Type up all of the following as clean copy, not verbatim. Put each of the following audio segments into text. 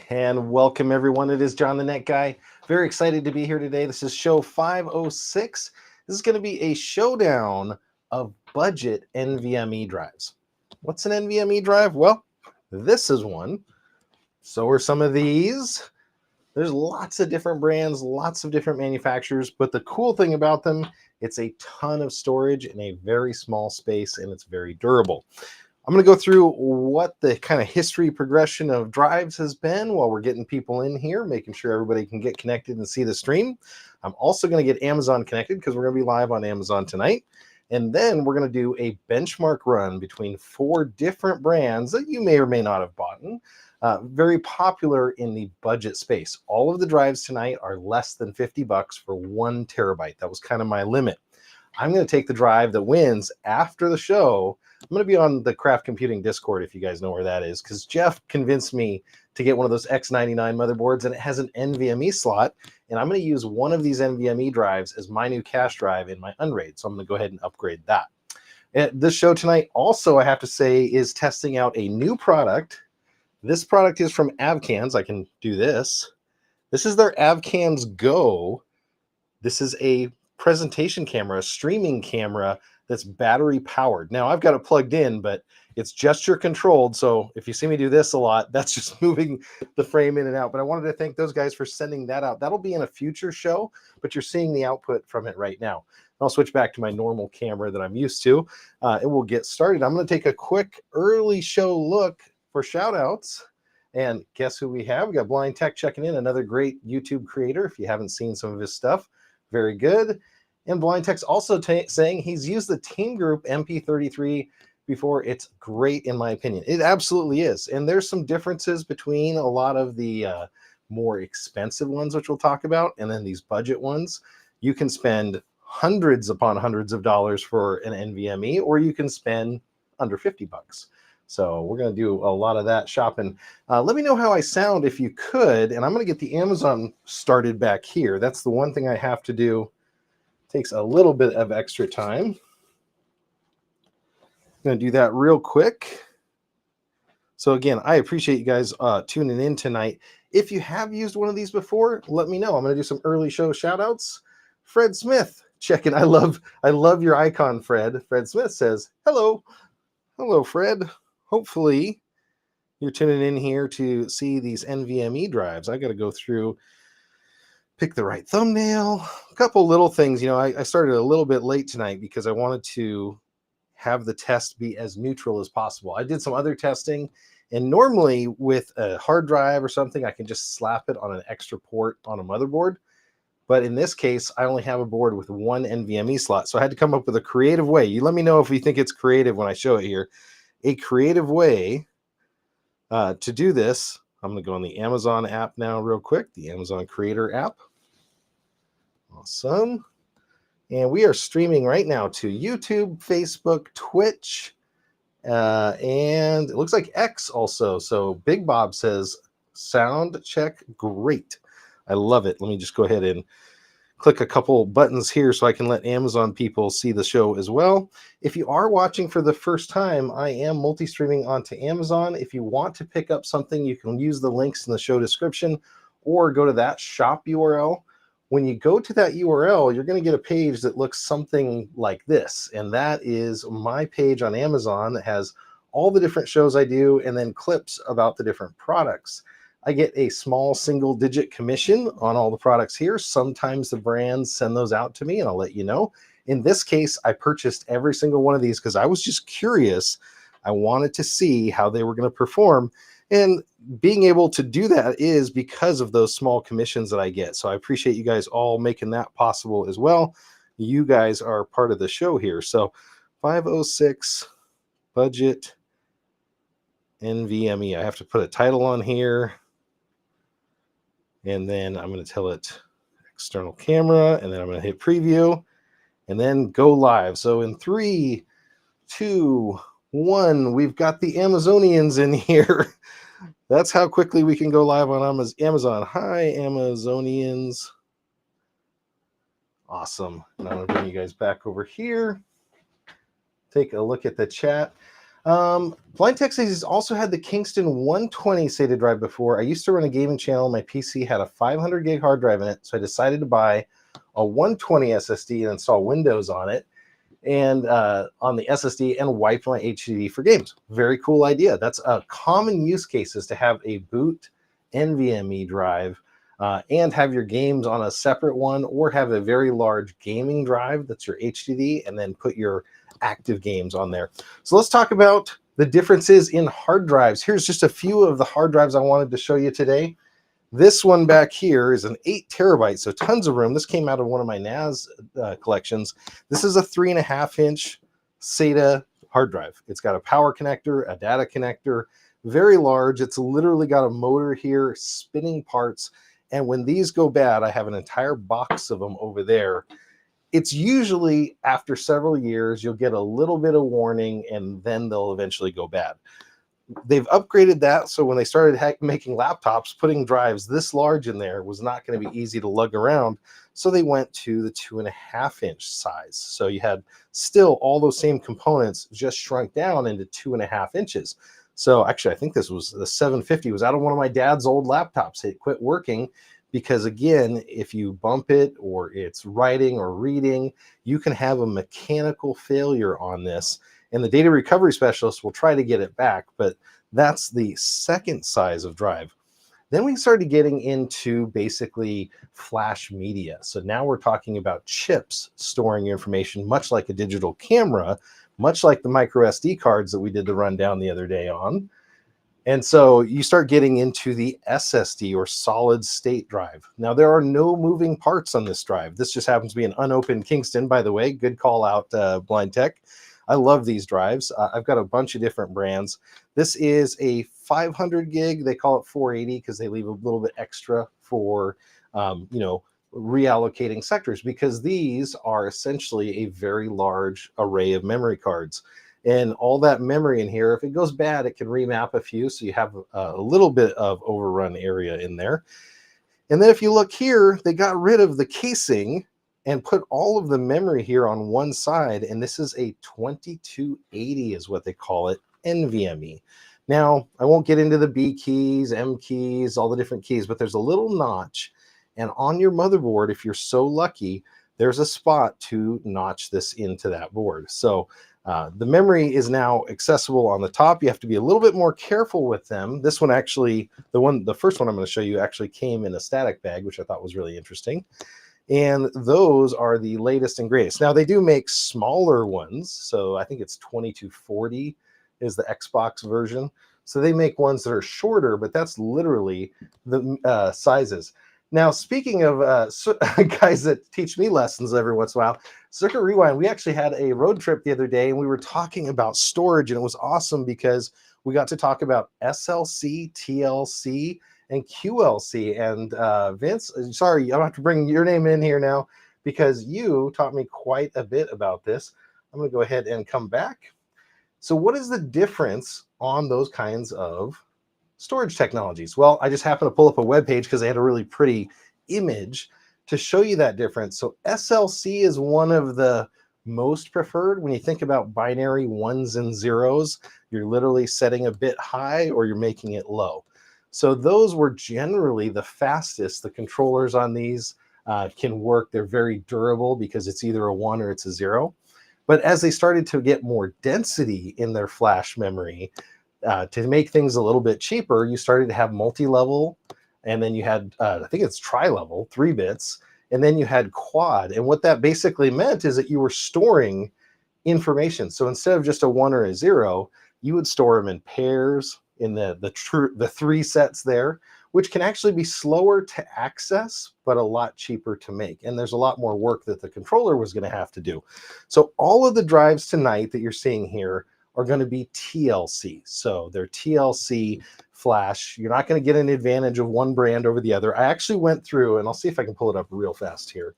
And welcome everyone. It is John the Net Guy. Very excited to be here today. This is show 506. This is going to be a showdown of budget NVMe drives. What's an NVMe drive? Well, this is one. So are some of these. There's lots of different brands, lots of different manufacturers, but the cool thing about them, it's a ton of storage in a very small space and it's very durable. I'm going to go through what the kind of history progression of drives has been while we're getting people in here, making sure everybody can get connected and see the stream. I'm also going to get Amazon connected because we're going to be live on Amazon tonight. And then we're going to do a benchmark run between 4 different brands that you may or may not have bought. Very popular in the budget space. All of the drives tonight are less than $50 for 1 terabyte. That was kind of my limit. I'm going to take the drive that wins after the show. I'm going to be on the Craft Computing Discord if you guys know where that is, because Jeff convinced me to get one of those X99 motherboards, and it has an NVMe slot, and I'm going to use one of these NVMe drives as my new cache drive in my Unraid, so I'm going to go ahead and upgrade that. And this show tonight also, I have to say, is testing out a new product. This product is from Avcans. I can do this. This is their Avcans Go. This is a presentation camera, a streaming camera that's battery powered. Now I've got it plugged in, but it's gesture controlled. So if you see me do this a lot, that's just moving the frame in and out. But I wanted to thank those guys for sending that out. That'll be in a future show, but you're seeing the output from it right now. I'll switch back to my normal camera that I'm used to, and we'll get started. I'm going to take a quick early show look for shout outs. And guess who we have? We got Blind Tech checking in, another great YouTube creator. If you haven't seen some of his stuff, very good. And Blind Tech's also saying he's used the Team Group MP33 before. It's great, in my opinion. It absolutely is. And there's some differences between a lot of the more expensive ones, which we'll talk about, and then these budget ones. You can spend hundreds upon hundreds of dollars for an NVMe, or you can spend under $50. So we're going to do a lot of that shopping. Let me know how I sound if you could. And I'm going to get the Amazon started back here. That's the one thing I have to do. Takes a little bit of extra time. I'm going to do that real quick. So again, I appreciate you guys tuning in tonight. If you have used one of these before, let me know. I'm going to do some early show shout outs. Fred Smith, check in. I love your icon, Fred. Fred Smith says, hello. Hello, Fred. Hopefully you're tuning in here to see these NVMe drives. I got to go through, pick the right thumbnail, a couple little things. I started a little bit late tonight because I wanted to have the test be as neutral as possible. I did some other testing, and normally with a hard drive or something, I can just slap it on an extra port on a motherboard. But in this case, I only have a board with 1 NVMe slot. So I had to come up with a creative way. You let me know if you think it's creative when I show it here. A creative way to do this. I'm going to go on the Amazon app now real quick, the Amazon Creator app. Awesome. And we are streaming right now to YouTube, Facebook, Twitch, and it looks like X also. So Big Bob says, sound check great. I love it. Let me just go ahead and click a couple buttons here so I can let Amazon people see the show as well. If you are watching for the first time, I am multi-streaming onto Amazon. If you want to pick up something, you can use the links in the show description or go to that shop URL. When you go to that URL, you're going to get a page that looks something like this. And that is my page on Amazon that has all the different shows I do and then clips about the different products. I get a small single-digit commission on all the products here. Sometimes the brands send those out to me, and I'll let you know. In this case, I purchased every single one of these because I was just curious. I wanted to see how they were going to perform. And being able to do that is because of those small commissions that I get. So I appreciate you guys all making that possible as well. You guys are part of the show here. So 506 budget NVMe. I have to put a title on here. And then I'm going to tell it external camera, and then I'm going to hit preview and then go live. So in 3, 2, 1, we've got the Amazonians in here. That's how quickly we can go live on Amazon. Hi, Amazonians. Awesome. And I'm going to bring you guys back over here. Take a look at the chat. Blind Tech says he's also had the Kingston 120 SATA drive before. I used to run a gaming channel. My PC had a 500 gig hard drive in it, so I decided to buy a 120 SSD and install Windows on it and on the SSD and wipe my HDD for games. Very cool idea. That's a common use case, is to have a boot NVMe drive and have your games on a separate one, or have a very large gaming drive that's your HDD and then put your active games on there. So let's talk about the differences in hard drives. Here's just a few of the hard drives I wanted to show you today. This one back here is an 8 terabyte, so tons of room. This came out of one of my NAS collections. This is a 3.5-inch SATA hard drive. It's got a power connector, a data connector, very large. It's literally got a motor here, spinning parts. And when these go bad, I have an entire box of them over there. It's usually after several years, you'll get a little bit of warning, and then they'll eventually go bad. They've upgraded that, so when they started making laptops, putting drives this large in there was not going to be easy to lug around. So they went to the 2.5-inch size. So you had still all those same components, just shrunk down into 2.5 inches. So actually, I think this was the 750 was out of one of my dad's old laptops. It quit working because, again, if you bump it or it's writing or reading, you can have a mechanical failure on this. And the data recovery specialist will try to get it back, but that's the second size of drive. Then we started getting into basically flash media. So now we're talking about chips storing your information, much like a digital camera, much like the micro SD cards that we did the rundown the other day on. And so you start getting into the SSD, or solid state drive. Now, there are no moving parts on this drive. This just happens to be an unopened Kingston, by the way. Good call out, Blind Tech. I love these drives. I've got a bunch of different brands. This is a 500 gig. They call it 480 because they leave a little bit extra for, reallocating sectors, because these are essentially a very large array of memory cards. And all that memory in here, if it goes bad, it can remap a few. So you have a little bit of overrun area in there. And then if you look here, they got rid of the casing and put all of the memory here on one side. And this is a 2280 is what they call it, NVMe. Now, I won't get into the B keys, M keys, all the different keys, but there's a little notch. And on your motherboard, if you're so lucky, there's a spot to notch this into that board. So the memory is now accessible on the top. You have to be a little bit more careful with them. This one actually, the first one I'm going to show you actually came in a static bag, which I thought was really interesting. And those are the latest and greatest. Now, they do make smaller ones. So I think it's 2240 is the Xbox version. So they make ones that are shorter, but that's literally the sizes. Now, speaking of guys that teach me lessons every once in a while, Circuit Rewind, we actually had a road trip the other day, and we were talking about storage, and it was awesome because we got to talk about SLC, TLC, and QLC. And Vince, sorry, I'm going to have to bring your name in here now because you taught me quite a bit about this. I'm going to go ahead and come back. So what is the difference on those kinds of storage technologies? Well, I just happened to pull up a web page because they had a really pretty image to show you that difference. So SLC is one of the most preferred. When you think about binary ones and zeros, you're literally setting a bit high or you're making it low. So those were generally the fastest. The controllers on these can work. They're very durable because it's either a 1 or it's a 0. But as they started to get more density in their flash memory, to make things a little bit cheaper, you started to have multi-level, and then you had, I think it's tri-level, 3 bits, and then you had quad. And what that basically meant is that you were storing information. So instead of just a 1 or a 0, you would store them in pairs in the 3 sets there, which can actually be slower to access, but a lot cheaper to make. And there's a lot more work that the controller was going to have to do. So all of the drives tonight that you're seeing here are going to be TLC. So they're TLC flash. You're not going to get an advantage of one brand over the other. I actually went through, and I'll see if I can pull it up real fast here.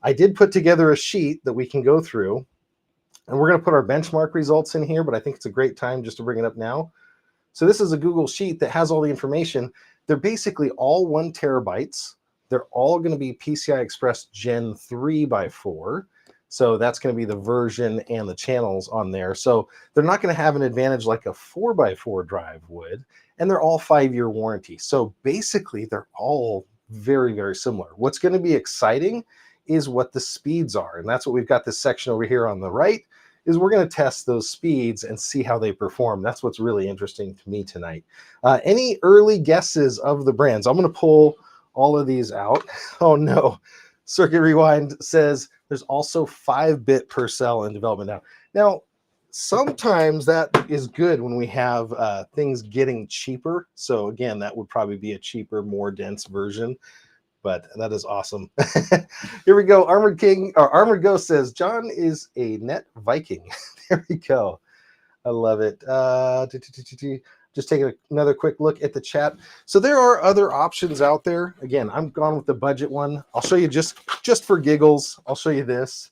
I did put together a sheet that we can go through, and we're going to put our benchmark results in here, but I think it's a great time just to bring it up now. So this is a Google sheet that has all the information. They're basically all 1 terabytes. They're all going to be PCI Express Gen 3x4. So that's going to be the version and the channels on there. So they're not going to have an advantage like a 4x4 drive would. And they're all 5-year warranty. So basically, they're all very, very similar. What's going to be exciting is what the speeds are. And that's what we've got this section over here on the right, is we're going to test those speeds and see how they perform. That's what's really interesting to me tonight. Any early guesses of the brands? I'm going to pull all of these out. Oh no. Circuit Rewind says there's also 5-bit per cell in development now. Now, sometimes that is good when we have things getting cheaper. So again, that would probably be a cheaper, more dense version. But that is awesome. Here we go. Armored King or Armored Ghost says John is a net Viking. There we go. I love it. Just taking another quick look at the chat. So there are other options out there. Again, I'm gone with the budget one. I'll show you just for giggles. I'll show you this.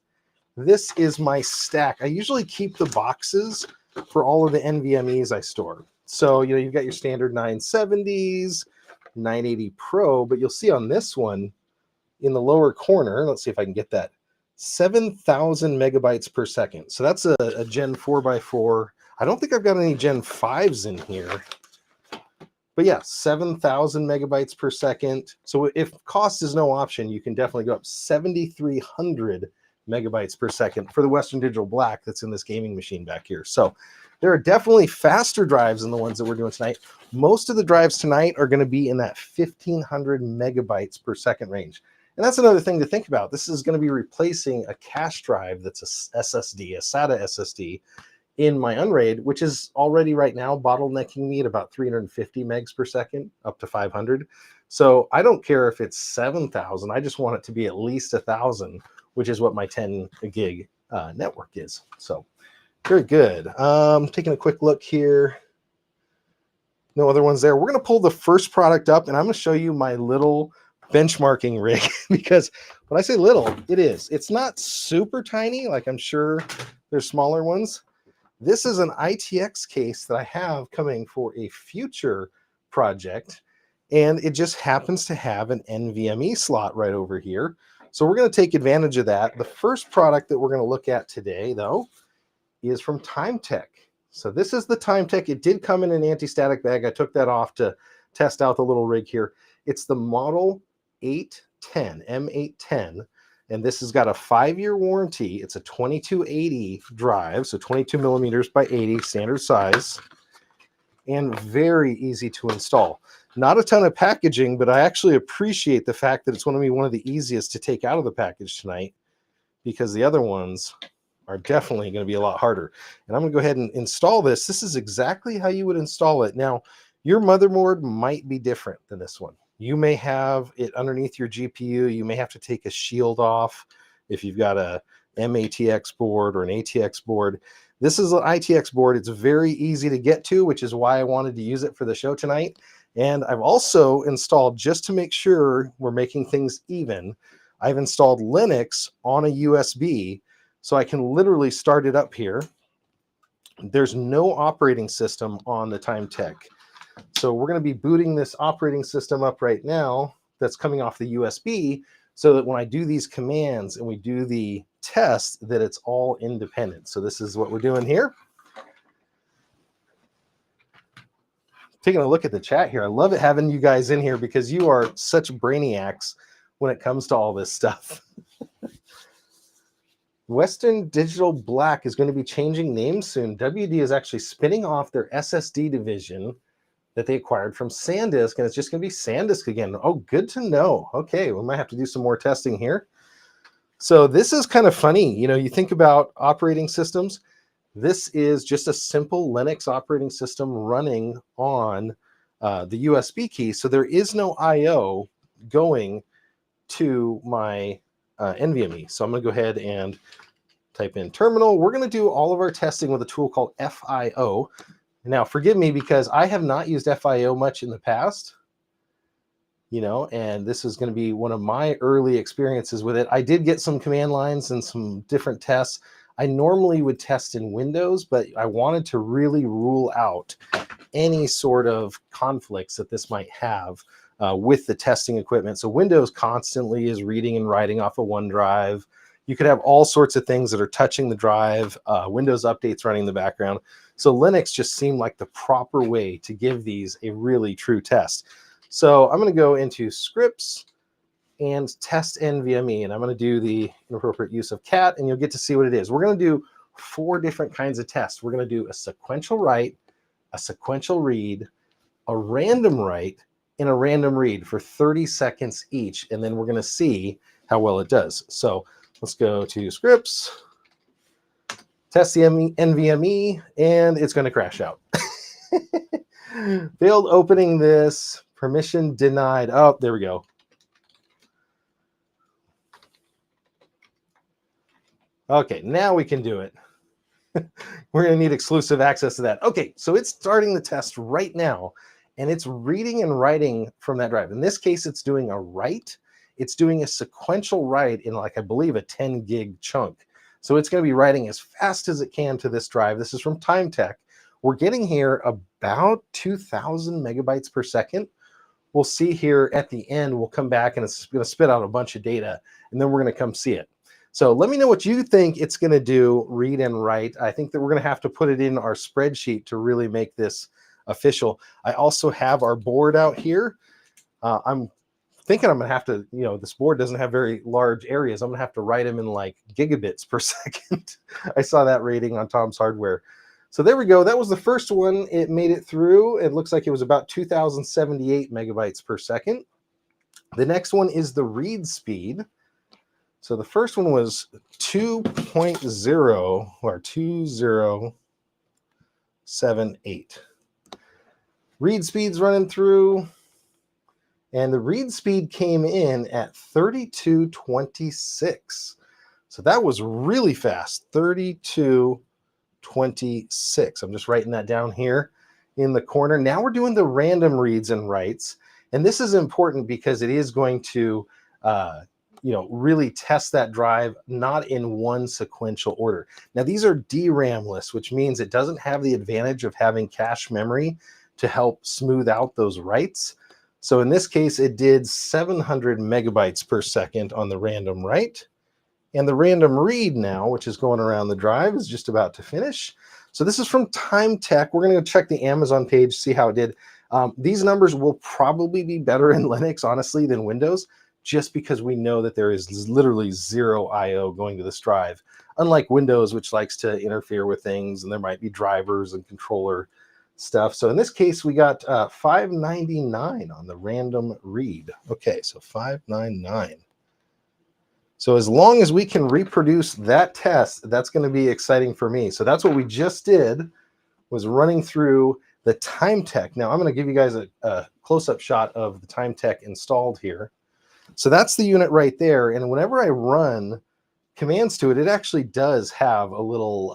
This is my stack. I usually keep the boxes for all of the NVMEs I store. So, you've got your standard 970s, 980 Pro, but you'll see on this one in the lower corner, let's see if I can get that, 7,000 megabytes per second. So that's a Gen 4x4. I don't think I've got any Gen 5s in here. But yeah, 7,000 megabytes per second. So if cost is no option, you can definitely go up 7,300 megabytes per second for the Western Digital Black that's in this gaming machine back here. So there are definitely faster drives than the ones that we're doing tonight. Most of the drives tonight are going to be in that 1,500 megabytes per second range. And that's another thing to think about. This is going to be replacing a cache drive that's a SSD, a SATA SSD in my Unraid, which is already right now bottlenecking me at about 350 megs per second, up to 500. So I don't care if it's 7,000. I just want it to be at least 1,000, which is what my 10 gig network is. So very good. Taking a quick look here. No other ones there. We're going to pull the first product up, and I'm going to show you my little benchmarking rig, because when I say little, it is. It's not super tiny, like I'm sure there's smaller ones. This is an ITX case that I have coming for a future project, and it just happens to have an NVMe slot right over here. So we're going to take advantage of that. The first product that we're going to look at today, though, is from Timetech. So this is the Timetech. It did come in an anti-static bag. I took that off to test out the little rig here. It's the Model 810, M810. And this has got a 5-year warranty. It's a 2280 drive, so 22 millimeters by 80, standard size, and very easy to install. Not a ton of packaging, but I actually appreciate the fact that it's going to be one of the easiest to take out of the package tonight, because the other ones are definitely going to be a lot harder. And I'm going to go ahead and install this. This is exactly how you would install it. Now, your motherboard might be different than this one. You may have it underneath your GPU. You may have to take a shield off if you've got a MATX board or an ATX board. This is an ITX board. It's very easy to get to, which is why I wanted to use it for the show tonight. And I've also installed, just to make sure we're making things even, I've installed Linux on a USB, so I can literally start it up here. There's no operating system on the Timetech. So we're going to be booting this operating system up right now that's coming off the USB, so that when I do these commands and we do the test, that it's all independent. So this is what we're doing here. Taking a look at the chat here. I love it having you guys in here, because you are such brainiacs when it comes to all this stuff. Western Digital Black is going to be changing names soon. WD is actually spinning off their SSD division that they acquired from SanDisk, and it's just going to be SanDisk again. Oh, good to know. Okay, we might have to do some more testing here. So this is kind of funny. You think about operating systems. This is just a simple Linux operating system running on the USB key. So there is no I/O going to my NVMe. So I'm going to go ahead and type in terminal. We're going to do all of our testing with a tool called FIO. Now, forgive me, because I have not used FIO much in the past, and this is going to be one of my early experiences with it. I did get some command lines and some different tests. I normally would test in Windows, but I wanted to really rule out any sort of conflicts that this might have with the testing equipment. So Windows constantly is reading and writing off of OneDrive. You could have all sorts of things that are touching the drive, Windows updates running in the background. So Linux just seemed like the proper way to give these a really true test. So I'm going to go into scripts and test NVMe, and I'm going to do the inappropriate use of cat, and you'll get to see what it is. We're going to do 4 different kinds of tests. We're going to do a sequential write, a sequential read, a random write, and a random read for 30 seconds each, and then we're going to see how well it does. So let's go to scripts, test the NVMe, and it's going to crash out. Failed opening this, permission denied. Oh, there we go. Okay, now we can do it. We're going to need exclusive access to that. Okay, so it's starting the test right now, and it's reading and writing from that drive. In this case, it's doing a write. It's doing a sequential write in, like, I believe, a 10 gig chunk. So it's going to be writing as fast as it can to this drive. This is from TimeTech. We're getting here about 2,000 megabytes per second. We'll see here at the end, we'll come back and it's going to spit out a bunch of data, and then we're going to come see it. So let me know what you think it's going to do, read and write. I think that we're going to have to put it in our spreadsheet to really make this official. I also have our board out here. I'm thinking I'm going to have to, this board doesn't have very large areas. I'm going to have to write them in like gigabits per second. I saw that rating on Tom's Hardware. So there we go. That was the first one. It made it through. It looks like it was about 2,078 megabytes per second. The next one is the read speed. So the first one was 2.0 or 2078. Read speed's running through, and the read speed came in at 3226. So that was really fast, 3226. I'm just writing that down here in the corner. Now we're doing the random reads and writes, and this is important because it is going to really test that drive, not in one sequential order. Now, these are DRAM-less, which means it doesn't have the advantage of having cache memory to help smooth out those writes. So in this case, it did 700 megabytes per second on the random write. And the random read now, which is going around the drive, is just about to finish. So this is from TimeTech. We're going to go check the Amazon page, see how it did. These numbers will probably be better in Linux, honestly, than Windows, just because we know that there is literally zero I/O going to this drive, unlike Windows, which likes to interfere with things, and there might be drivers and controller stuff. So in this case, we got 599 on the random read. Okay, so 599. So as long as we can reproduce that test, that's going to be exciting for me. So that's what we just did, was running through the TimeTech. Now I'm going to give you guys a close-up shot of the TimeTech installed here. So that's the unit right there. And whenever I run commands to it, it actually does have a little,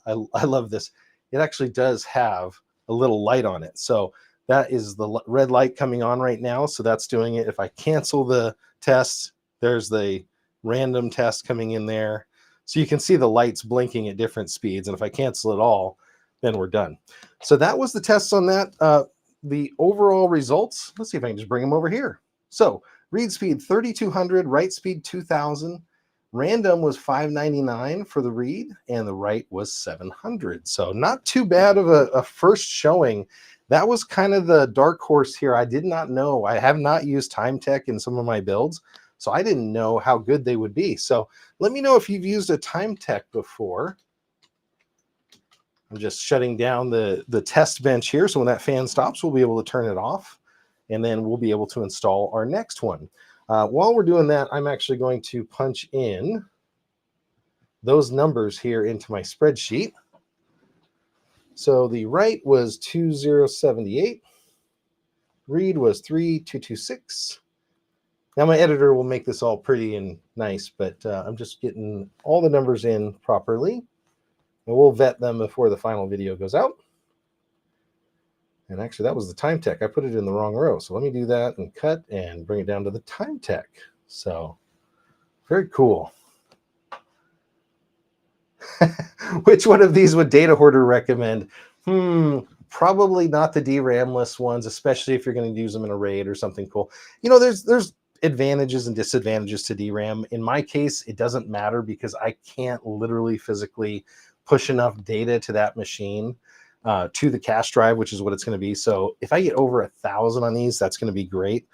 I love this. It actually does have a little light on it. So that is the red light coming on right now. So that's doing it. If I cancel the test, there's the random test coming in there. So you can see the lights blinking at different speeds. And if I cancel it all, then we're done. So that was the tests on that. The overall results, let's see if I can just bring them over here. So read speed 3,200, write speed 2,000. Random was 599 for the read, and the write was 700. So not too bad of a first showing. That was kind of the dark horse here. I did not know. I have not used TimeTech in some of my builds, so I didn't know how good they would be. So let me know if you've used a TimeTech before. I'm just shutting down the test bench here, so when that fan stops, we'll be able to turn it off, and then we'll be able to install our next one. While we're doing that, I'm actually going to punch in those numbers here into my spreadsheet. So the write was 2078, read was 3226. Now my editor will make this all pretty and nice, but I'm just getting all the numbers in properly, and we'll vet them before the final video goes out. And actually, that was the TimeTech. I put it in the wrong row. So let me do that and cut and bring it down to the TimeTech. So very cool. Which one of these would Data Hoarder recommend? Probably not the DRAM-less ones, especially if you're going to use them in a RAID or something cool. You know, there's advantages and disadvantages to DRAM. In my case, it doesn't matter because I can't literally physically push enough data to that machine, to the cache drive, which is what it's going to be. So if I get over 1,000 on these, that's going to be great.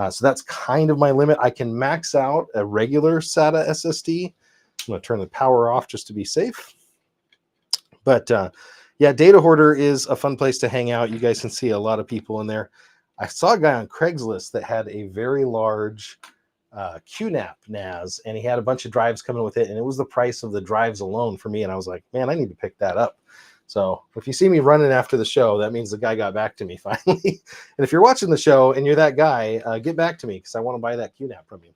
So that's kind of my limit. I can max out a regular SATA SSD. I'm going to turn the power off just to be safe. But yeah, Data Hoarder is a fun place to hang out. You guys can see a lot of people in there. I saw a guy on Craigslist that had a very large QNAP NAS, and he had a bunch of drives coming with it, and it was the price of the drives alone for me. And I was like, man, I need to pick that up. So if you see me running after the show, that means the guy got back to me finally. And if you're watching the show and you're that guy, get back to me because I want to buy that QNAP from you.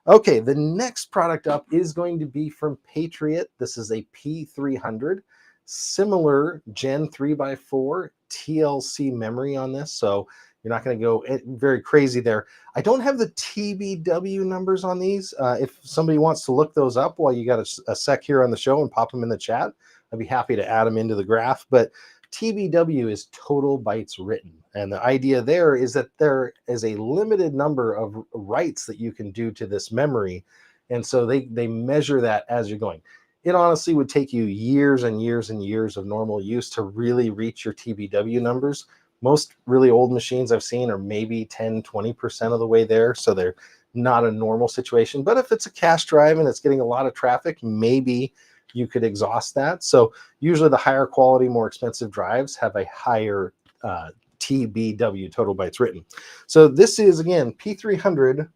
Okay, the next product up is going to be from Patriot. This is a P300, similar Gen 3x4 TLC memory on this. So you're not going to go very crazy there. I don't have the TBW numbers on these. If somebody wants to look those up while you got a sec here on the show and pop them in the chat, I'd be happy to add them into the graph. But TBW is total bytes written. And the idea there is that there is a limited number of writes that you can do to this memory. And so they measure that as you're going. It honestly would take you years and years and years of normal use to really reach your TBW numbers. Most really old machines I've seen are maybe 10, 20% of the way there. So they're not a normal situation. But if it's a cache drive and it's getting a lot of traffic, maybe you could exhaust that. So usually the higher quality, more expensive drives have a higher TBW, total bytes written. So this is, again, P300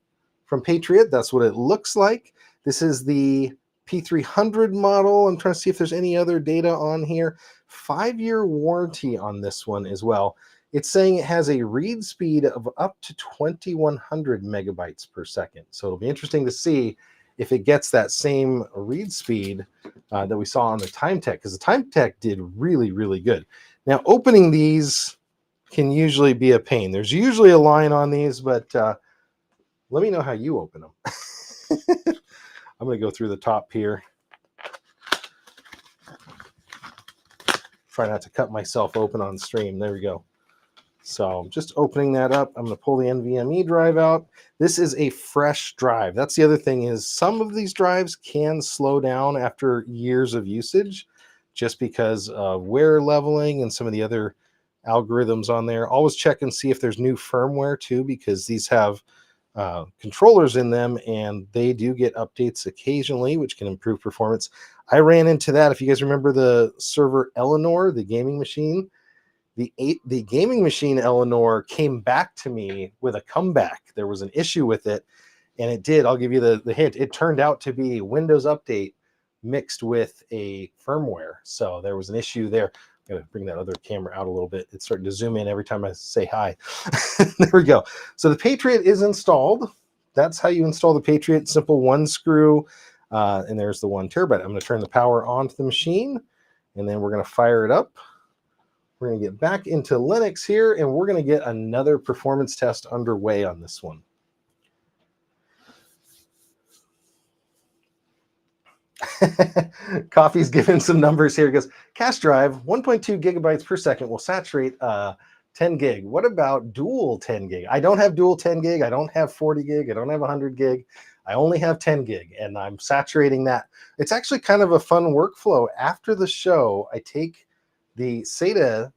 from Patriot. That's what it looks like. This is the P300 model. I'm trying to see if there's any other data on here. 5-year warranty on this one as well. It's saying it has a read speed of up to 2,100 megabytes per second. So it'll be interesting to see if it gets that same read speed that we saw on the TimeTech, because the TimeTech did really, really good. Now, opening these can usually be a pain. There's usually a line on these, but let me know how you open them. I'm going to go through the top here. Try not to cut myself open on stream. There we go. So I'm just opening that up. I'm going to pull the NVMe drive out. This is a fresh drive. That's the other thing, is some of these drives can slow down after years of usage just because of wear leveling and some of the other algorithms on there. Always check and see if there's new firmware too, because these have controllers in them and they do get updates occasionally, which can improve performance. I ran into that. If you guys remember the server Eleanor, the gaming machine, the gaming machine Eleanor came back to me with a comeback. There was an issue with it, and it did. I'll give you the hint. It turned out to be Windows Update mixed with a firmware. So there was an issue there. I'm going to bring that other camera out a little bit. It's starting to zoom in every time I say hi. There we go. So the Patriot is installed. That's how you install the Patriot. Simple one screw. And there's the 1 terabyte. I'm going to turn the power on to the machine, and then we're going to fire it up. We're going to get back into Linux here, and we're going to get another performance test underway on this one. Coffee's giving some numbers here. He goes, cache drive, 1.2 gigabytes per second will saturate 10 gig. What about dual 10 gig? I don't have dual 10 gig. I don't have 40 gig. I don't have 100 gig. I only have 10 gig, and I'm saturating that. It's actually kind of a fun workflow. After the show, I take the SATA,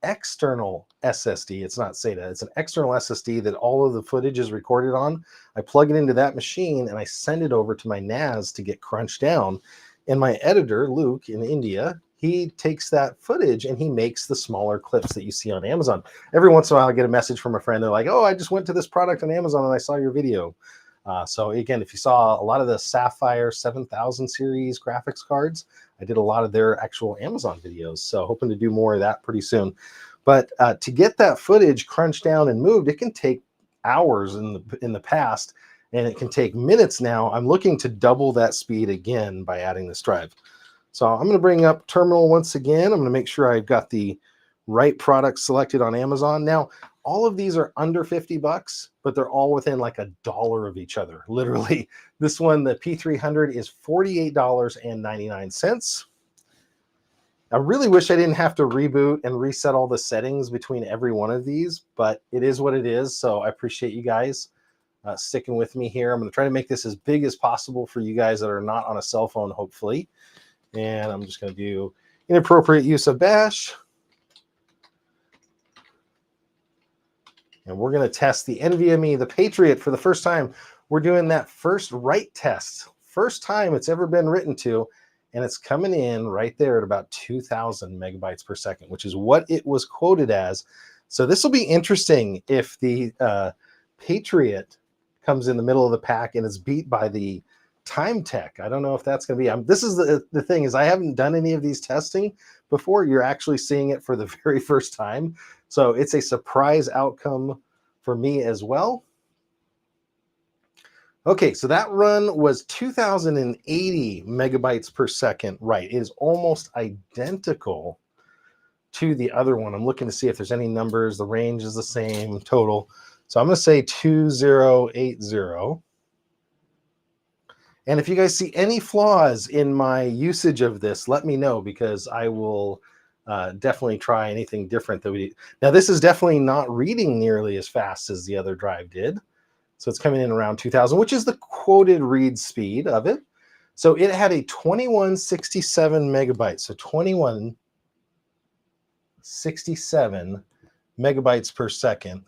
external SSD. It's not SATA. It's an external SSD that all of the footage is recorded on. I plug it into that machine and I send it over to my NAS to get crunched down. And my editor, Luke in India, he takes that footage and he makes the smaller clips that you see on Amazon. Every once in a while, I get a message from a friend. They're like, oh, I just went to this product on Amazon and I saw your video. So again, if you saw a lot of the Sapphire 7000 series graphics cards, I did a lot of their actual Amazon videos. So hoping to do more of that pretty soon. But to get that footage crunched down and moved, it can take hours in the past, and it can take minutes now. I'm looking to double that speed again by adding this drive. So I'm going to bring up Terminal once again. I'm going to make sure I've got the right product selected on Amazon. Now, all of these are under 50 bucks, but they're all within like $1 of each other. Literally, this one, the P300, is $48.99. I really wish I didn't have to reboot and reset all the settings between every one of these, but it is what it is. So I appreciate you guys sticking with me here. I'm going to try to make this as big as possible for you guys that are not on a cell phone, hopefully. And I'm just going to do inappropriate use of bash. And we're going to test the NVMe, the Patriot, for the first time. We're doing that first write test. First time it's ever been written to. And it's coming in right there at about 2,000 megabytes per second, which is what it was quoted as. So this will be interesting if the Patriot comes in the middle of the pack and is beat by the Time Tech. I don't know if that's going to be. This is the thing is I haven't done any of these testing before. You're actually seeing it for the very first time. So it's a surprise outcome for me as well. Okay, so that run was 2,080 megabytes per second. Right, it is almost identical to the other one. I'm looking to see if there's any numbers. The range is the same total. So I'm going to say 2080. And if you guys see any flaws in my usage of this, let me know, because I will definitely try anything different that we did. Now, this is definitely not reading nearly as fast as the other drive did. So it's coming in around 2,000, which is the quoted read speed of it. So it had a 2167 megabytes. So 2167 megabytes per second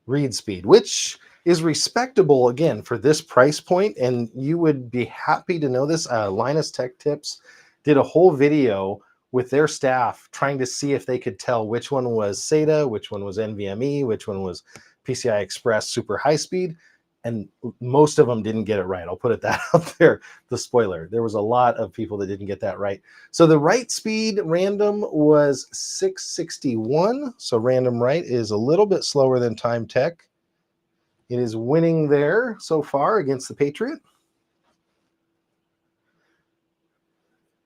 read speed, which is respectable, again, for this price point. And you would be happy to know this. Linus Tech Tips did a whole video with their staff trying to see if they could tell which one was SATA, which one was NVMe, which one was PCI Express super high speed, and most of them didn't get it right. I'll put it that out there, the spoiler. There was a lot of people that didn't get that right. So the write speed random was 661. So random write is a little bit slower than Time Tech. It is winning there so far against the Patriot.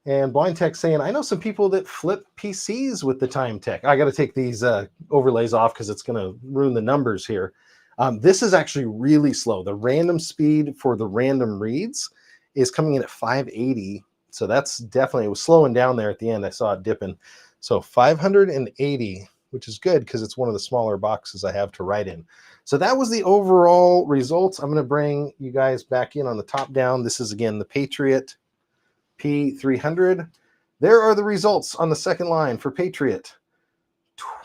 And Blind Tech saying, I know some people that flip PCs with the Time Tech. I got to take these overlays off because it's going to ruin the numbers here. This is actually really slow. The random speed for the random reads is coming in at 580. So that's definitely, it was slowing down there at the end. I saw it dipping. So 580, which is good because it's one of the smaller boxes I have to write in. So that was the overall results. I'm going to bring you guys back in on the top down. This is, again, the Patriot P300. There are the results on the second line for Patriot.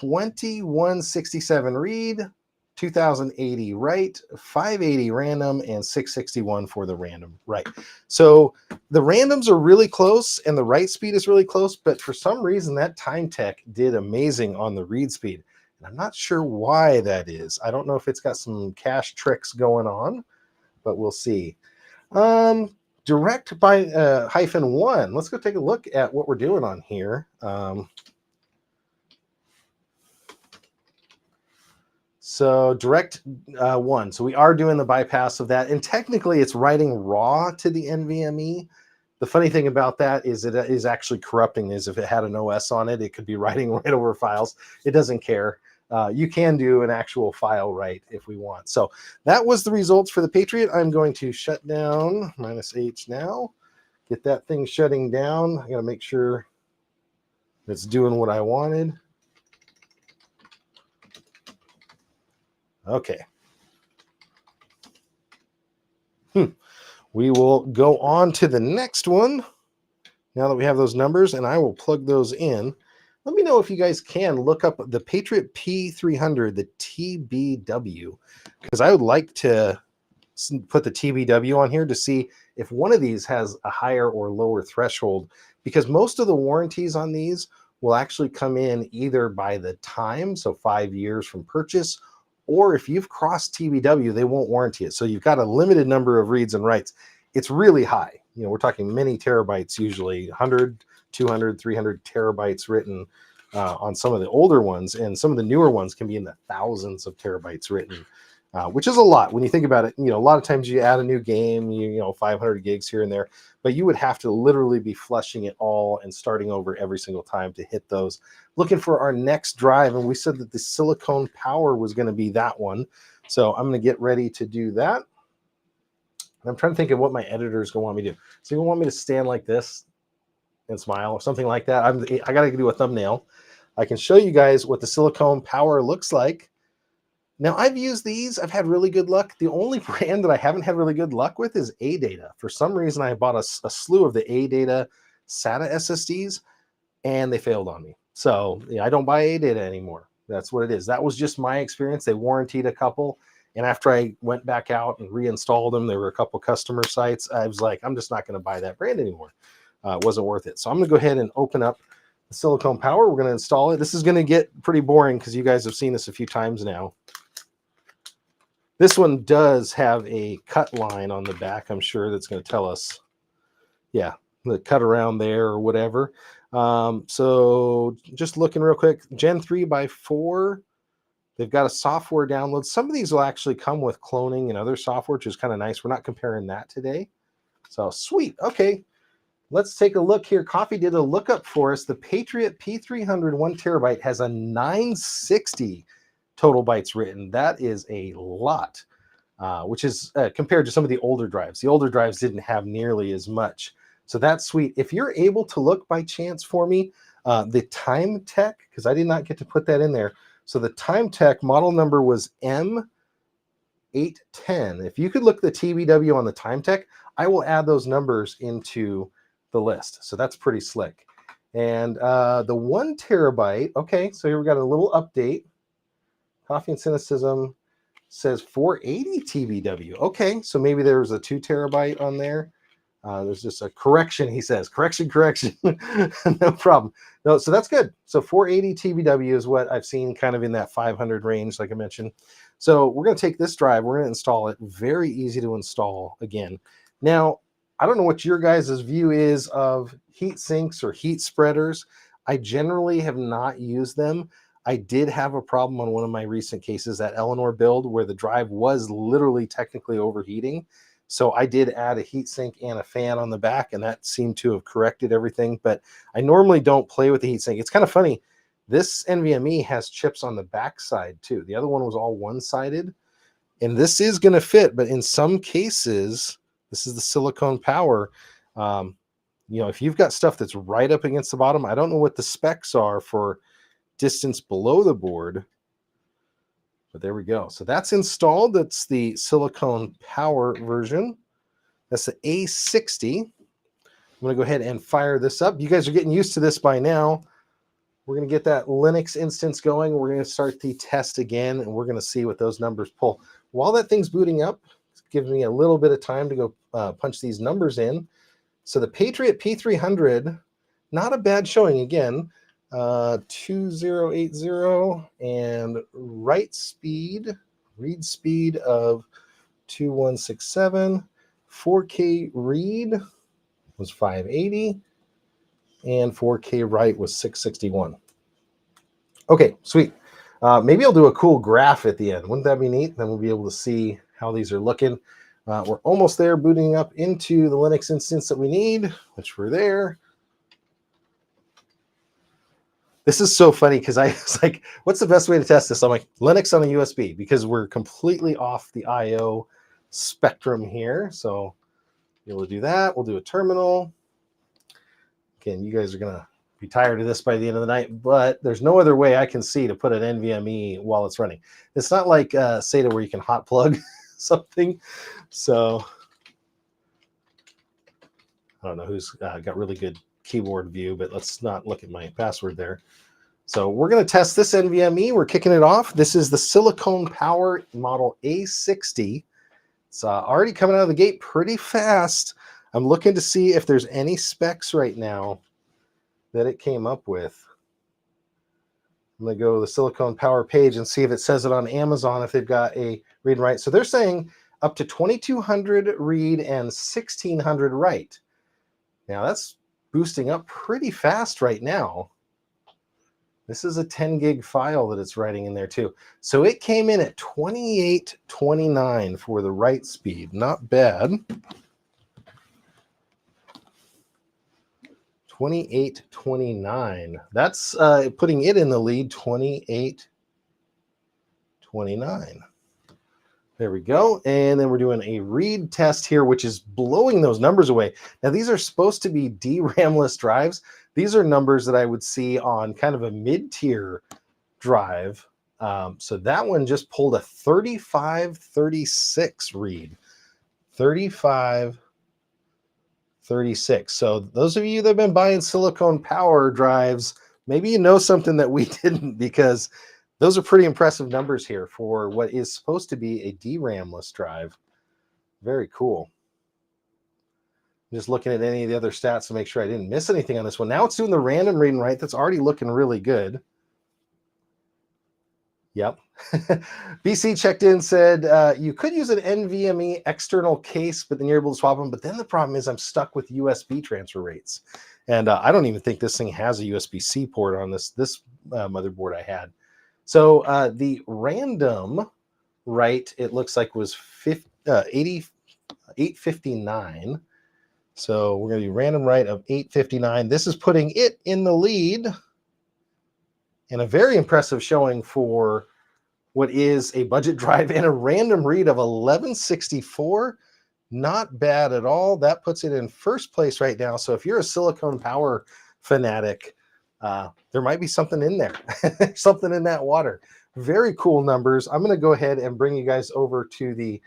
2167 read, 2080 write, 580 random, and 661 for the random write. So the randoms are really close and the write speed is really close, but for some reason that Time Tech did amazing on the read speed. And I'm not sure why that is. I don't know if it's got some cache tricks going on, but we'll see. Direct by -1. Let's go take a look at what we're doing on here. So direct 1. So we are doing the bypass of that. And technically it's writing raw to the NVMe. The funny thing about that is it is actually corrupting this. If it had an OS on it, it could be writing right over files. It doesn't care. You can do an actual file write if we want. So that was the results for the Patriot. I'm going to shut down -H now. Get that thing shutting down. I got to make sure it's doing what I wanted. Okay. We will go on to the next one now that we have those numbers, and I will plug those in. Let me know if you guys can look up the Patriot P300, the TBW, because I would like to put the TBW on here to see if one of these has a higher or lower threshold, because most of the warranties on these will actually come in either by the time, so 5 years from purchase, or if you've crossed TBW, they won't warranty it. So you've got a limited number of reads and writes. It's really high. You know, we're talking many terabytes, usually 100, 200, 300 terabytes written on some of the older ones. And some of the newer ones can be in the thousands of terabytes written, which is a lot. When you think about it, you know, a lot of times you add a new game, you know, 500 gigs here and there, but you would have to literally be flushing it all and starting over every single time to hit those. Looking for our next drive, and we said that the silicone power was going to be that one. So I'm going to get ready to do that. And I'm trying to think of what my editor is going to want me to do. So you want me to stand like this and smile or something like that? I got to do a thumbnail. I can show you guys what the silicone power looks like. Now, I've used these. I've had really good luck. The only brand that I haven't had really good luck with is ADATA. For some reason, I bought a slew of the ADATA SATA SSDs, and they failed on me. So yeah, I don't buy ADATA anymore. That's what it is. That was just my experience. They warrantied a couple. And after I went back out and reinstalled them, there were a couple customer sites. I was like, I'm just not going to buy that brand anymore. It wasn't worth it. So I'm going to go ahead and open up the silicone power. We're going to install it. This is going to get pretty boring because you guys have seen this a few times now. This one does have a cut line on the back, I'm sure, that's going to tell us, yeah, the cut around there or whatever. So just looking real quick, Gen 3x4, they've got a software download. Some of these will actually come with cloning and other software, which is kind of nice. We're not comparing that today. So sweet. Okay, let's take a look here. Coffee did a lookup for us. The Patriot P300 1 terabyte has a 960 total bytes written. That is a lot, which is compared to some of the older drives. The older drives didn't have nearly as much. So that's sweet. If you're able to look by chance for me, the Time Tech, because I did not get to put that in there. So the Time Tech model number was M810. If you could look the TBW on the Time Tech, I will add those numbers into the list. So that's pretty slick. And the 1 terabyte, okay, so here we got a little update. Coffee and Cynicism says 480 TBW. Okay, so maybe there was a 2 terabyte on there. There's just a correction, he says. Correction. No problem. No, so that's good. So 480 TBW is what I've seen kind of in that 500 range, like I mentioned. So we're going to take this drive. We're going to install it. Very easy to install again. Now, I don't know what your guys' view is of heat sinks or heat spreaders. I generally have not used them. I did have a problem on one of my recent cases, that Eleanor build, where the drive was literally technically overheating. So I did add a heatsink and a fan on the back, and that seemed to have corrected everything. But I normally don't play with the heatsink. It's kind of funny. This NVMe has chips on the back side too. The other one was all one-sided. And this is going to fit, but in some cases, this is the silicone power. You know, if you've got stuff that's right up against the bottom, I don't know what the specs are for distance below the board. But there we go. So that's installed. That's the silicone power version. That's the A60. I'm going to go ahead and fire this up. You guys are getting used to this by now. We're going to get that Linux instance going. We're going to start the test again, and we're going to see what those numbers pull. While that thing's booting up, it's giving me a little bit of time to go punch these numbers in. So the Patriot P300, not a bad showing again. 2080 and read speed of 2167. 4K read was 580, and 4K write was 661. Okay, sweet. Maybe I'll do a cool graph at the end. Wouldn't that be neat? Then we'll be able to see how these are looking. We're almost there, booting up into the Linux instance that we need, which we're there. This is so funny because I was like, what's the best way to test this? I'm like, Linux on a USB, because we're completely off the I/O spectrum here. So we'll do that. We'll do a terminal. Again, you guys are going to be tired of this by the end of the night, but there's no other way I can see to put an NVMe while it's running. It's not like SATA where you can hot plug something. So I don't know who's got really good keyboard view, but let's not look at my password there. So we're going to test this NVMe. We're kicking it off. This is the Silicone Power model A60. It's already coming out of the gate pretty fast. I'm looking to see if there's any specs right now that it came up with. I'm going to go to the Silicone Power page and see if it says it on Amazon, if they've got a read and write. So they're saying up to 2200 read and 1600 write. Now that's boosting up pretty fast right now. This is a 10 gig file that it's writing in there too. So it came in at 2829 for the write speed. Not bad. 2829. That's putting it in the lead. 2829. There we go. And then we're doing a read test here, which is blowing those numbers away. Now, these are supposed to be DRAM-less drives. These are numbers that I would see on kind of a mid-tier drive. So that one just pulled a 3536 read. 3536. So those of you that have been buying silicone power drives, maybe you know something that we didn't, because those are pretty impressive numbers here for what is supposed to be a DRAM-less drive. Very cool. Just looking at any of the other stats to make sure I didn't miss anything on this one. Now it's doing the random read and write. That's already looking really good. Yep. BC checked in, said, you could use an NVMe external case, but then you're able to swap them. But then the problem is I'm stuck with USB transfer rates. And I don't even think this thing has a USB-C port on this motherboard I had. So the random write, it looks like, was 859. So we're going to do random write of 859. This is putting it in the lead, and a very impressive showing for what is a budget drive and a random read of 1164. Not bad at all. That puts it in first place right now. So if you're a silicone power fanatic, there might be something in there, something in that water. Very cool numbers. I'm going to go ahead and bring you guys over to the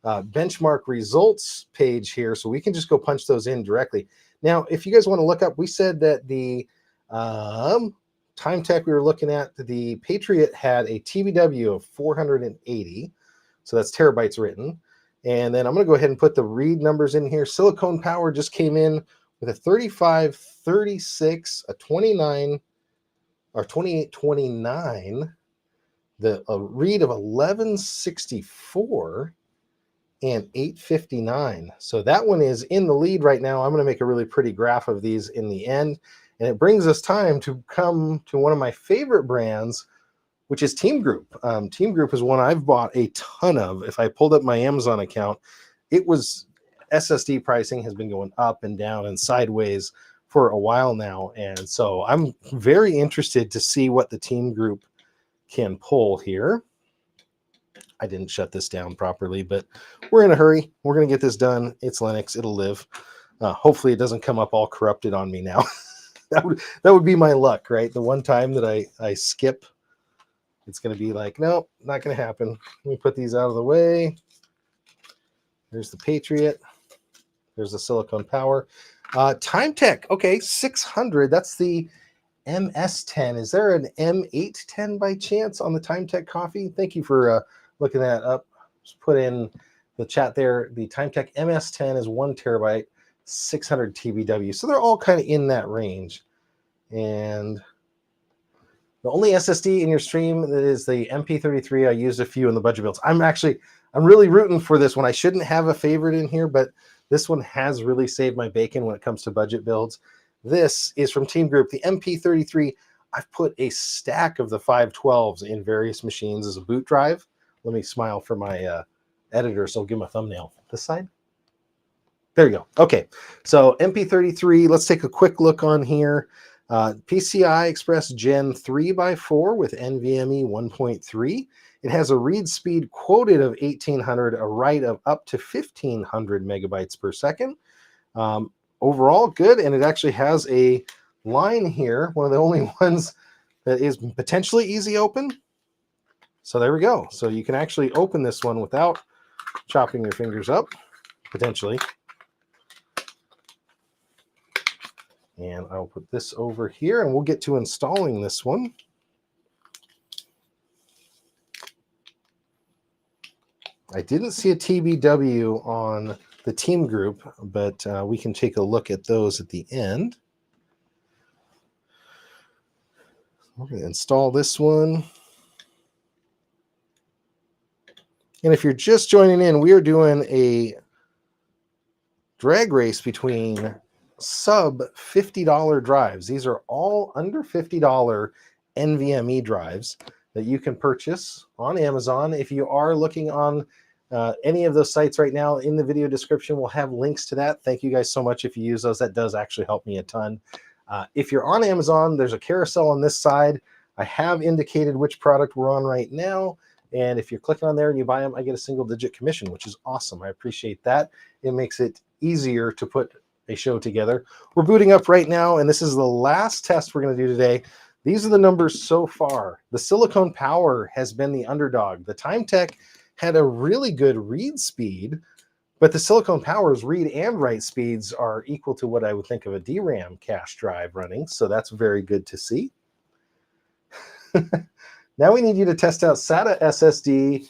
benchmark results page here, so we can just go punch those in directly. Now, if you guys want to look up, we said that the Time Tech we were looking at, the Patriot had a TBW of 480, so that's terabytes written. And then I'm going to go ahead and put the read numbers in here. Silicone Power just came in with a 3536, a 29 or 2829, a read of 1164. And 859. So that one is in the lead right now. I'm going to make a really pretty graph of these in the end. And it brings us time to come to one of my favorite brands, which is Team Group. Team Group is one I've bought a ton of. If I pulled up my Amazon account, SSD pricing has been going up and down and sideways for a while now. And so I'm very interested to see what the Team Group can pull here. I didn't shut this down properly, but we're in a hurry. We're going to get this done. It's Linux. It'll live. Hopefully it doesn't come up all corrupted on me now. that would be my luck, right? The one time that I skip, it's going to be like, nope, not going to happen. Let me put these out of the way. There's the Patriot. There's the Silicone Power. Time Tech. Okay, 600. That's the MS10. Is there an M810 by chance on the Time Tech coffee? Thank you for looking that up. Just put in the chat there. The Time Tech MS10 is 1 terabyte, 600 TBW. So they're all kind of in that range. And the only SSD in your stream that is the MP33. I used a few in the budget builds. I'm really rooting for this one. I shouldn't have a favorite in here, but this one has really saved my bacon when it comes to budget builds. This is from Team Group, the MP33. I've put a stack of the 512s in various machines as a boot drive. Let me smile for my editor, so I'll give him a thumbnail. This side? There you go. Okay, so MP33, let's take a quick look on here. PCI Express Gen 3x4 with NVMe 1.3. It has a read speed quoted of 1800, a write of up to 1500 megabytes per second. Overall, good, and it actually has a line here, one of the only ones that is potentially easy open. So there we go. So you can actually open this one without chopping your fingers up, potentially. And I'll put this over here, and we'll get to installing this one. I didn't see a TBW on the Team Group, but we can take a look at those at the end. We're going to install this one. And if you're just joining in, we are doing a drag race between sub $50 drives. These are all under $50 NVMe drives that you can purchase on Amazon. If you are looking on any of those sites right now, in the video description, we'll have links to that. Thank you guys so much if you use those. That does actually help me a ton. If you're on Amazon, there's a carousel on this side. I have indicated which product we're on right now. And if you're clicking on there and you buy them, I get a single-digit commission, which is awesome. I appreciate that. It makes it easier to put a show together. We're booting up right now, and this is the last test we're going to do today. These are the numbers so far. The silicone power has been the underdog. The Timetech had a really good read speed, but the silicone power's read and write speeds are equal to what I would think of a DRAM cache drive running. So that's very good to see. Now we need you to test out SATA SSD,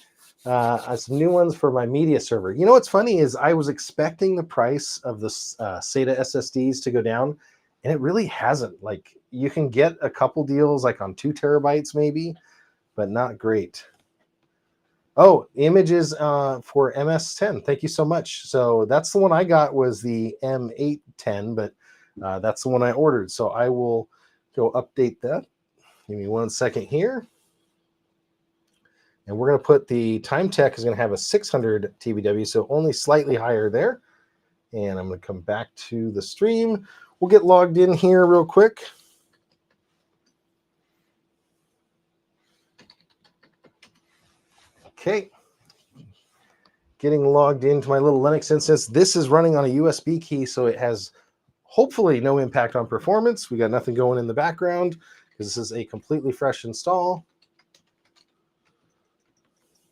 some new ones for my media server. You know what's funny is I was expecting the price of the SATA SSDs to go down, and it really hasn't. Like, you can get a couple deals like on 2 terabytes maybe, but not great. Oh, images for MS10. Thank you so much. So that's the one I got, was the M810, but that's the one I ordered. So I will go update that. Give me 1 second here. And we're going to put the Timetech is going to have a 600 TBW, so only slightly higher there. And I'm going to come back to the stream. We'll get logged in here real quick. Okay. Getting logged into my little Linux instance. This is running on a USB key, so it has hopefully no impact on performance. We got nothing going in the background because this is a completely fresh install.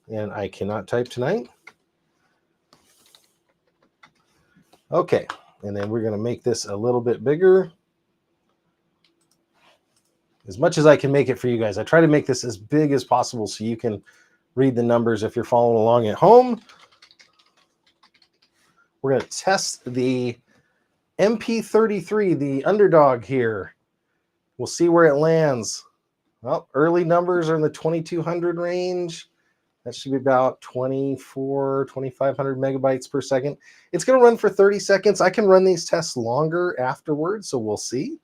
And I cannot type tonight. Okay, and then we're going to make this a little bit bigger. As much as I can make it for you guys. I try to make this as big as possible so you can read the numbers if you're following along at home. We're going to test the MP33, the underdog here. We'll see where it lands. Well, early numbers are in the 2200 range. That should be about 2,500 megabytes per second. It's going to run for 30 seconds. I can run these tests longer afterwards, so we'll see.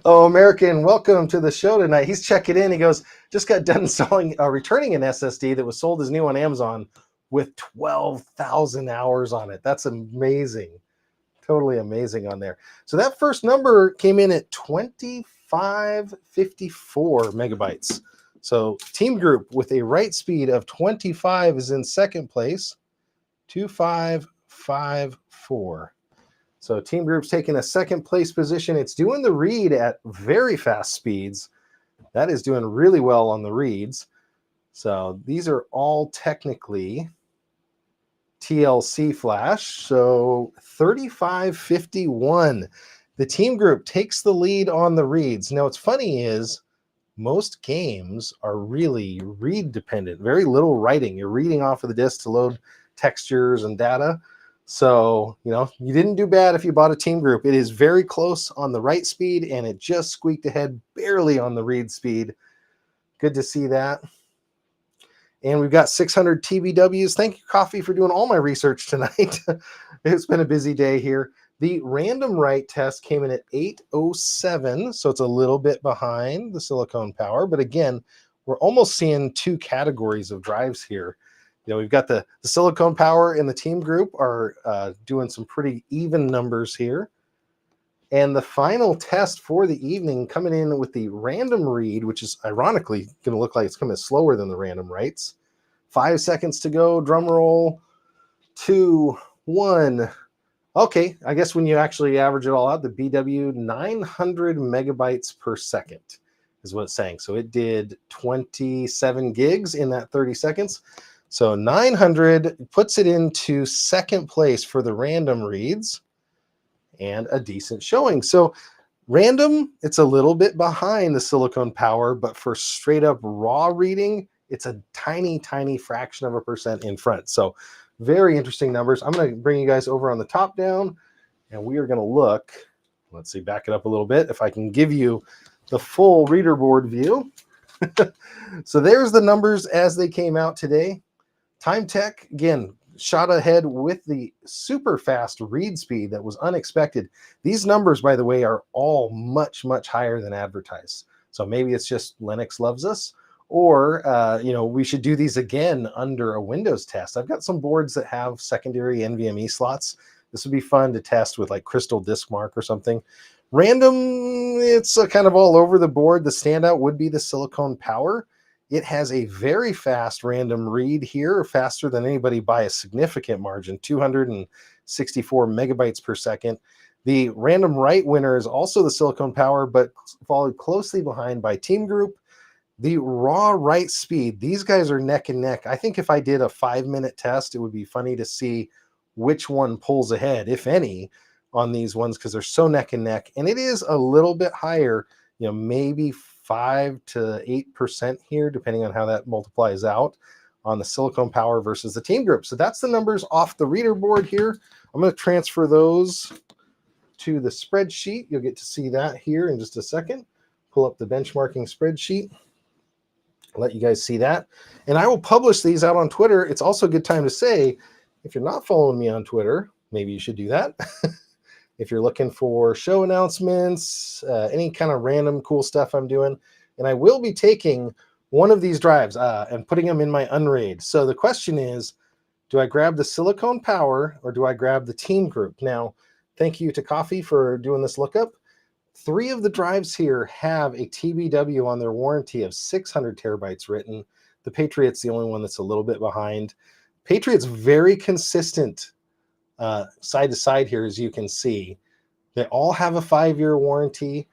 Oh, American, welcome to the show tonight. He's checking in. He goes, just got done returning an SSD that was sold as new on Amazon with 12,000 hours on it. That's amazing. Totally amazing on there. So that first number came in at 2554 megabytes. So Team Group with a write speed of 25 is in second place, 2554. So Team Group's taking a second place position. It's doing the read at very fast speeds. That is doing really well on the reads. So these are all technically TLC flash. So 3551. The Team Group takes the lead on the reads. Now, what's funny is most games are really read dependent, very little writing. You're reading off of the disk to load textures and data. So, you know, you didn't do bad if you bought a Team Group. It is very close on the write speed, and it just squeaked ahead barely on the read speed. Good to see that. And we've got 600 TBWs. Thank you, Coffee, for doing all my research tonight. It's been a busy day here. The random write test came in at 807, so it's a little bit behind the silicone power. But again, we're almost seeing 2 categories of drives here. You know, we've got the silicone power and the Team Group are doing some pretty even numbers here. And the final test for the evening coming in with the random read, which is ironically going to look like it's coming slower than the random writes. 5 seconds to go. Drum roll. 2, 1. Okay, I guess when you actually average it all out, the BW 900 megabytes per second is what it's saying. So it did 27 gigs in that 30 seconds. So 900 puts it into second place for the random reads and a decent showing. So random, it's a little bit behind the silicone power, but for straight up raw reading, it's a tiny, tiny fraction of a percent in front. So very interesting numbers. I'm going to bring you guys over on the top down, and we are going to look. Let's see, back it up a little bit. If I can give you the full reader board view. So there's the numbers as they came out today. Timetech, again, shot ahead with the super fast read speed that was unexpected. These numbers, by the way, are all much, much higher than advertised. So maybe it's just Linux loves us, or you know, we should do these again under a Windows test. I've got some boards that have secondary NVMe slots. This would be fun to test with like Crystal Disk Mark or something. Random, it's kind of all over the board. The standout would be the silicone power. It has a very fast random read here, faster than anybody by a significant margin, 264 megabytes per second. The random right winner is also the Silicon Power, but followed closely behind by Team Group. The raw right speed, these guys are neck and neck. I think if I did a 5-minute test, it would be funny to see which one pulls ahead, if any, on these ones, because they're so neck and neck. And it is a little bit higher, maybe 5 to 8% here, depending on how that multiplies out on the Silicon Power versus the Team Group. So that's the numbers off the reader board here. I'm going to transfer those to the spreadsheet. You'll get to see that here in just a second. Pull up the benchmarking spreadsheet. Let you guys see that. And I will publish these out on Twitter. It's also a good time to say, if you're not following me on Twitter, maybe you should do that. If you're looking for show announcements, any kind of random cool stuff I'm doing. And I will be taking one of these drives and putting them in my unraid. So the question is, do I grab the Silicon Power or do I grab the Team Group? Now, thank you to Coffee for doing this lookup. 3 of the drives here have a TBW on their warranty of 600 terabytes written. The Patriot's the only one that's a little bit behind. Patriot's very consistent side to side here, as you can see. They all have a 5-year warranty.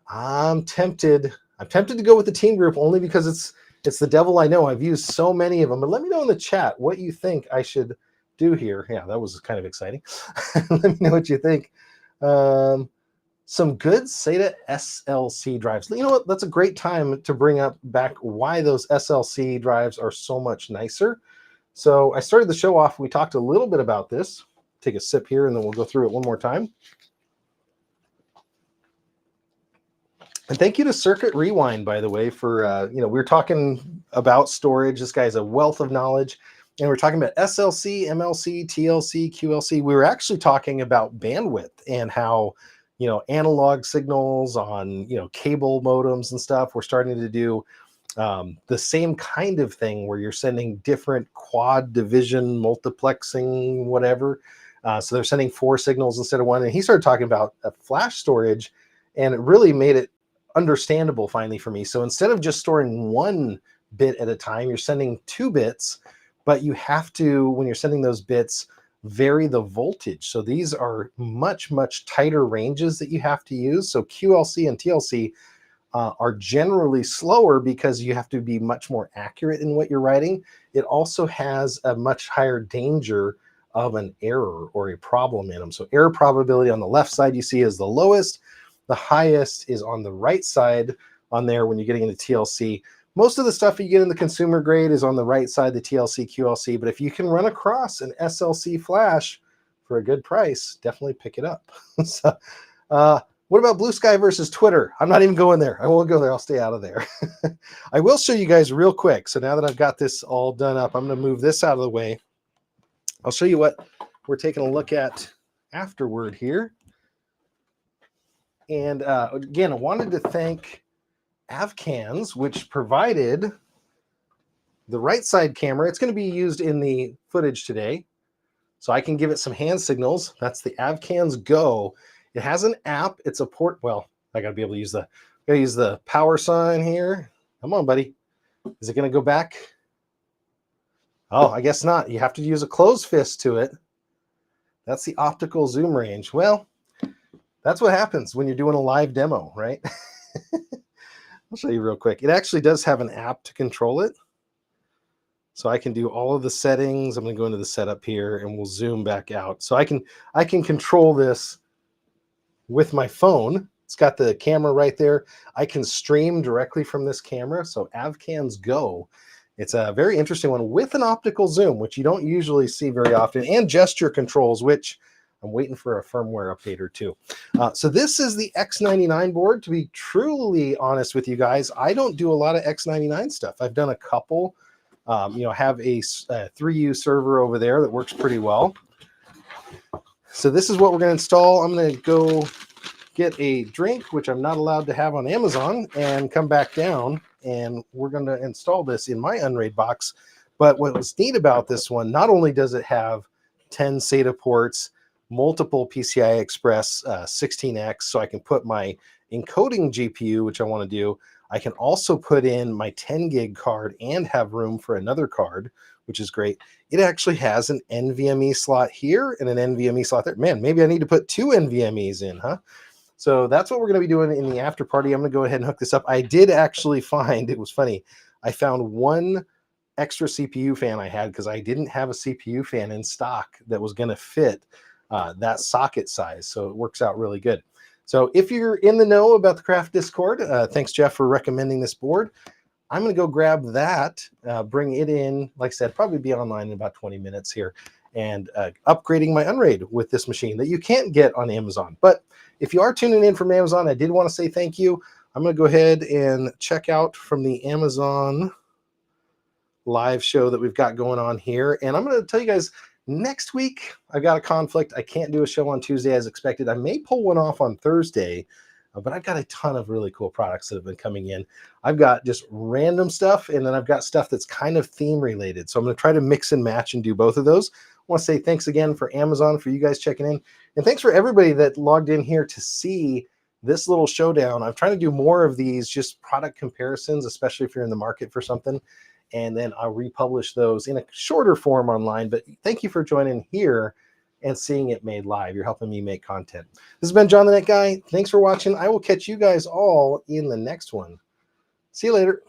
I'm tempted to go with the Team Group only because it's the devil I know. I've used so many of them. But let me know in the chat what you think I should do here. Yeah, that was kind of exciting. Let me know what you think. Some good SATA SLC drives. You know what? That's a great time to bring up back why those SLC drives are so much nicer. So I started the show off. We talked a little bit about this. Take a sip here, and then we'll go through it one more time. And thank you to Circuit Rewind, by the way, for, we were talking about storage. This guy's a wealth of knowledge. And we're talking about SLC, MLC, TLC, QLC. We were actually talking about bandwidth and how, analog signals on, cable modems and stuff. We're starting to do the same kind of thing where you're sending different quad division multiplexing, whatever. So they're sending 4 signals instead of 1. And he started talking about flash storage, and it really made it understandable finally for me. So instead of just storing 1 bit at a time, you're sending 2 bits, but you have to, when you're sending those bits, vary the voltage. So these are much, much tighter ranges that you have to use. So QLC and TLC are generally slower because you have to be much more accurate in what you're writing. It also has a much higher danger of an error or a problem in them. So error probability on the left side you see is the lowest. The highest is on the right side on there when you're getting into TLC. Most of the stuff you get in the consumer grade is on the right side, the TLC, QLC. But if you can run across an SLC flash for a good price, definitely pick it up. So, what about Blue Sky versus Twitter? I'm not even going there. I won't go there. I'll stay out of there. I will show you guys real quick. So now that I've got this all done up, I'm going to move this out of the way. I'll show you what we're taking a look at afterward here. And again, I wanted to thank Avcans, which provided the right side camera. It's going to be used in the footage today, so I can give it some hand signals. That's the Avcans Go. It has an app. It's a port. Well, I got to be able to use the power sign here. Come on, buddy. Is it going to go back? Oh, I guess not. You have to use a closed fist to it. That's the optical zoom range. Well, that's what happens when you're doing a live demo, right? I'll show you real quick. It actually does have an app to control it. So I can do all of the settings. I'm going to go into the setup here and we'll zoom back out. So I can control this with my phone. It's got the camera right there. I can stream directly from this camera. So Avcans Go. It's a very interesting one with an optical zoom, which you don't usually see very often, and gesture controls, which I'm waiting for a firmware update or two. So this is the X99 board. To be truly honest with you guys, I don't do a lot of X99 stuff. I've done a couple. Have a 3U server over there that works pretty well. So this is what we're going to install. I'm going to go get a drink, which I'm not allowed to have on Amazon, and come back down, and we're going to install this in my Unraid box. But what was neat about this one, not only does it have 10 SATA ports, multiple PCI Express 16X, so I can put my encoding GPU, which I want to do. I can also put in my 10 gig card and have room for another card, which is great. It actually has an NVMe slot here and an NVMe slot there. Man, maybe I need to put 2 NVMEs in, huh? So that's what we're going to be doing in the after party. I'm going to go ahead and hook this up. I did actually find, it was funny, I found one extra CPU fan I had because I didn't have a CPU fan in stock that was going to fit that socket size. So it works out really good. So if you're in the know about the Craft Discord, thanks, Jeff, for recommending this board. I'm going to go grab that, bring it in, like I said, probably be online in about 20 minutes here, and upgrading my Unraid with this machine that you can't get on Amazon. But if you are tuning in from Amazon, I did want to say thank you. I'm going to go ahead and check out from the Amazon live show that we've got going on here. And I'm going to tell you guys, next week, I've got a conflict. I can't do a show on Tuesday as expected. I may pull one off on Thursday, but I've got a ton of really cool products that have been coming in. I've got just random stuff, and then I've got stuff that's kind of theme related. So I'm going to try to mix and match and do both of those. I want to say thanks again for Amazon, for you guys checking in. And thanks for everybody that logged in here to see this little showdown. I'm trying to do more of these, just product comparisons, especially if you're in the market for something. And then I'll republish those in a shorter form online. But thank you for joining here and seeing it made live. You're helping me make content. This has been John the Net Guy. Thanks for watching. I will catch you guys all in the next one. See you later.